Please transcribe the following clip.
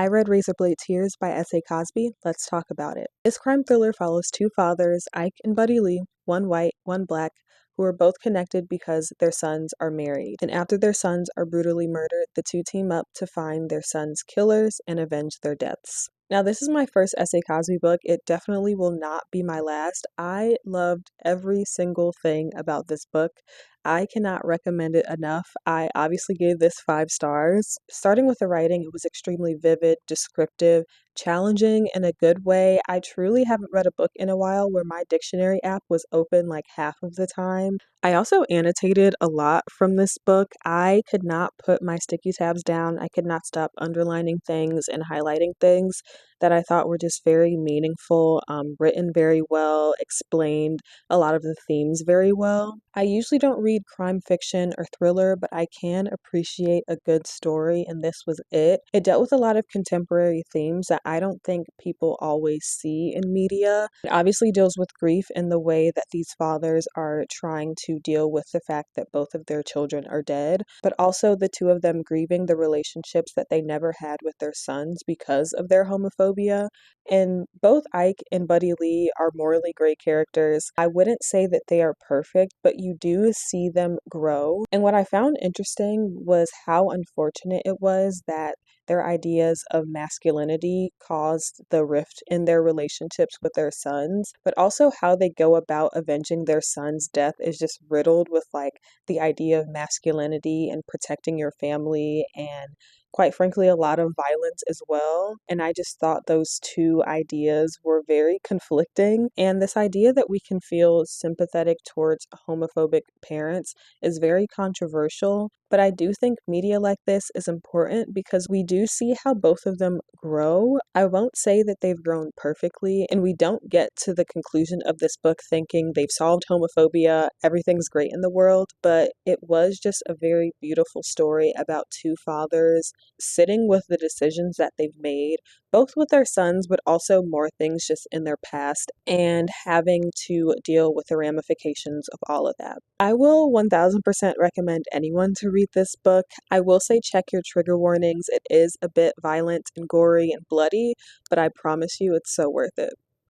I read Razorblade Tears by S.A. Cosby. Let's talk about it. This crime thriller follows two fathers, Ike and Buddy Lee, one white, one black, who are both connected because their sons are married. And after their sons are brutally murdered, the two team up to find their sons' killers and avenge their deaths. Now, this is my first S.A. Cosby book. It definitely will not be my last. I loved every single thing about this book. I cannot recommend it enough. I obviously gave this 5 stars. Starting with the writing, it was extremely vivid, descriptive, challenging in a good way. I truly haven't read a book in a while where my dictionary app was open like half of the time. I also annotated a lot from this book. I could not put my sticky tabs down. I could not stop underlining things and highlighting things that I thought were just very meaningful, written very well, explained a lot of the themes very well. I usually don't read crime fiction or thriller, but I can appreciate a good story, and this was it. It dealt with a lot of contemporary themes that I don't think people always see in media. It obviously deals with grief in the way that these fathers are trying to deal with the fact that both of their children are dead, but also the two of them grieving the relationships that they never had with their sons because of their homophobia. And both Ike and Buddy Lee are morally great characters. I wouldn't say that they are perfect, but you do see them grow. And what I found interesting was how unfortunate it was that their ideas of masculinity caused the rift in their relationships with their sons, but also how they go about avenging their son's death is just riddled with like the idea of masculinity and protecting your family and quite frankly, a lot of violence as well. And I just thought those two ideas were very conflicting. And this idea that we can feel sympathetic towards homophobic parents is very controversial. But I do think media like this is important because we do see how both of them grow. I won't say that they've grown perfectly, and we don't get to the conclusion of this book thinking they've solved homophobia, everything's great in the world, but it was just a very beautiful story about two fathers sitting with the decisions that they've made, both with their sons, but also more things just in their past, and having to deal with the ramifications of all of that. I will 1000% recommend anyone to read this book. I will say check your trigger warnings. It is a bit violent and gory and bloody, but I promise you it's so worth it.